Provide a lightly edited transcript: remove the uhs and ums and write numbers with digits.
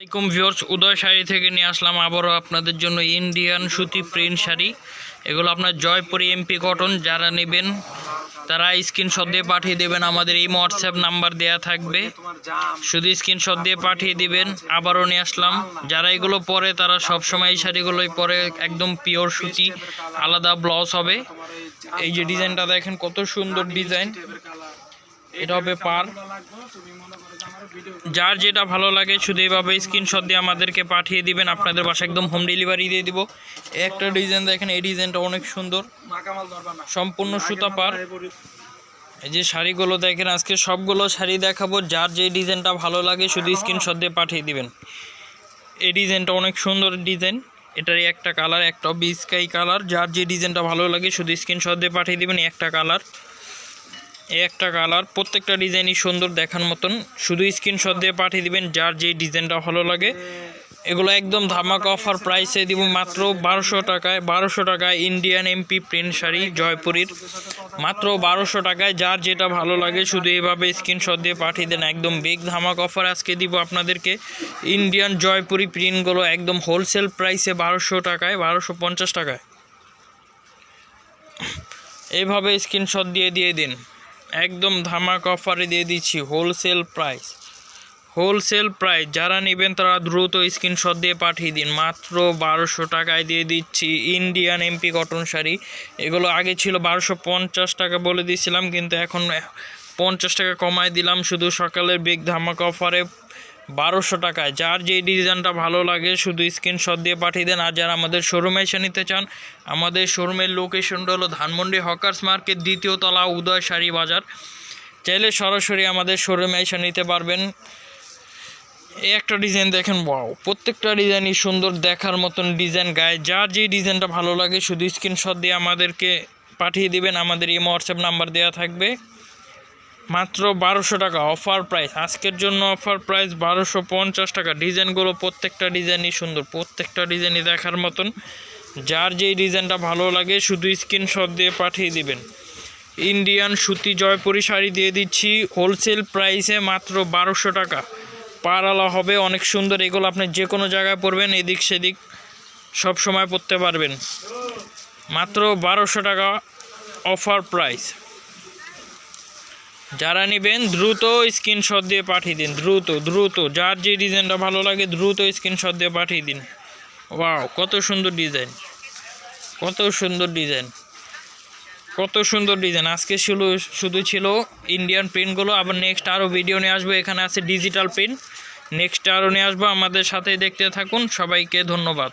আসসালামাইকুম ভিউয়ার্স, উদয় শাড়ি থেকে নিয়ে আসলাম আবারও আপনাদের জন্য ইন্ডিয়ান সুতি প্রিন্ট শাড়ি। এগুলো আপনার জয়পুরি এমপি কটন। যারা নেবেন তারা স্ক্রিনশট দিয়ে পাঠিয়ে দেবেন, আমাদের এই হোয়াটসঅ্যাপ নাম্বার দেয়া থাকবে, শুধু স্ক্রিনশট দিয়ে পাঠিয়ে দিবেন। আবারও নিয়ে আসলাম, যারা এগুলো পরে তারা সবসময় এই শাড়িগুলোই পরে, একদম পিওর সুতি, আলাদা ব্লাউজ হবে। এই যে ডিজাইনটা দেখেন, কত সুন্দর ডিজাইন। এটা হবে পার। যার যেটা ভালো লাগে শুধু এইভাবে স্ক্রিনশট দিয়ে আমাদেরকে পাঠিয়ে দিবেন, আপনাদের বাসায় একদম হোম ডেলিভারি দিয়ে দিব। একটা ডিজাইন দেখেন, এই ডিজাইনটা অনেক সুন্দর, সম্পূর্ণ সুতা পার। এই যে শাড়িগুলো দেখেন, আজকে সবগুলো শাড়ি দেখাবো। যার যে ডিজাইনটা ভালো লাগে শুধু স্ক্রিনশট দিয়ে পাঠিয়ে দিবেন। এই ডিজাইনটা অনেক সুন্দর ডিজাইন, এটারই একটা কালার, একটা স্কাই কালার। যার যে ডিজাইনটা ভালো লাগে শুধু স্ক্রিনশট দিয়ে পাঠিয়ে দিবেন। একটা কালার, একটা কালার, প্রত্যেকটা ডিজাইনই সুন্দর দেখার মতন, শুধু স্ক্রিনশট দিয়ে পাঠিয়ে দিবেন যার যেই ডিজাইনটা ভালো লাগে। এগুলো একদম ধামাকা অফার প্রাইসে দিব, মাত্র 1200 টাকায়। 1200 টাকায় ইন্ডিয়ান এমপি প্রিন্ট শাড়ি জয়পুরীর, মাত্র 1200 টাকায়। যার যেটা ভালো লাগে শুধু এইভাবে স্ক্রিনশট দিয়ে পাঠিয়ে দেন। একদম বিগ ধামাকা অফার আজকে দিব আপনাদেরকে। ইন্ডিয়ান জয়পুরি প্রিন্টগুলো একদম হোলসেল প্রাইসে 1200 টাকায়, 1250 টাকায়। এইভাবে স্ক্রিনশট দিয়ে দিন, একদম ধামাকা অফারে দিয়ে দিচ্ছি হোলসেল প্রাইস। হোলসেল প্রাইস যারা নেবেন তারা দ্রুত স্ক্রিনশট দিয়ে পাঠিয়ে দিন, মাত্র 1200 টাকায় দিয়ে দিচ্ছি ইন্ডিয়ান এমপি কটন শাড়ি। এগুলো আগে ছিল 1250 টাকা বলে দিয়েছিলাম, কিন্তু এখন 50 টাকা কমায় দিলাম, শুধু সকালের বিগ ধামাকা অফারে 1200 টাকায়। যার যেই ডিজাইনটা ভালো লাগে শুধু স্ক্রিনশট দিয়ে পাঠিয়ে দেন। আর যারা আমাদের শোরুমে এসে নিতে চান, আমাদের শোরুমের লোকেশনটা হলো ধানমন্ডি হকার্স মার্কেট, 2য় তলা, উদয় শাড়ি বাজার। চাইলে সরাসরি আমাদের শোরুমে এসে নিতে পারবেন। এই একটা ডিজাইন দেখেন, ওয়াও, প্রত্যেকটা ডিজাইনই সুন্দর দেখার মতন ডিজাইন। গায়ে যার যে ডিজাইনটা ভালো লাগে শুধু স্ক্রিনশট দিয়ে আমাদেরকে পাঠিয়ে দিবেন, আমাদের এই হোয়াটসঅ্যাপ নাম্বার দেওয়া থাকবে। মাত্র 1200 টাকা অফার প্রাইস, আজকের জন্য অফার প্রাইস 1250 টাকা। ডিজাইনগুলো প্রত্যেকটা ডিজাইনই সুন্দর, প্রত্যেকটা ডিজাইনই দেখার মতন। যার যেই ডিজাইনটা ভালো লাগে শুধু স্ক্রিনশট দিয়ে পাঠিয়ে দিবেন। ইন্ডিয়ান সুতি জয়পুরি শাড়ি দিয়ে দিচ্ছি হোলসেল প্রাইসে মাত্র 1200 টাকা। পাড়ালা হবে, অনেক সুন্দর। এগুলো আপনি যে কোনো জায়গায় পরবেন, এদিক সেদিক সব সময় পরতে পারবেন। মাত্র 1200 টাকা অফার প্রাইস। যারা নেবেন দ্রুত স্ক্রিনশট দিয়ে পাঠিয়ে দিন, দ্রুত। যার যে ডিজাইনটা ভালো লাগে দ্রুত স্ক্রিনশট দিয়ে পাঠিয়ে দিন। ওয়াও, কত সুন্দর ডিজাইন, কত সুন্দর ডিজাইন, কত সুন্দর ডিজাইন। আজকে শুধু ছিল ইন্ডিয়ান প্রিন্টগুলো, আবার নেক্সট আরও ভিডিও নিয়ে আসবো। এখানে আছে ডিজিটাল প্রিন্ট, নেক্সট আরও নিয়ে আসবো। আমাদের সাথেই দেখতে থাকুন। সবাইকে ধন্যবাদ।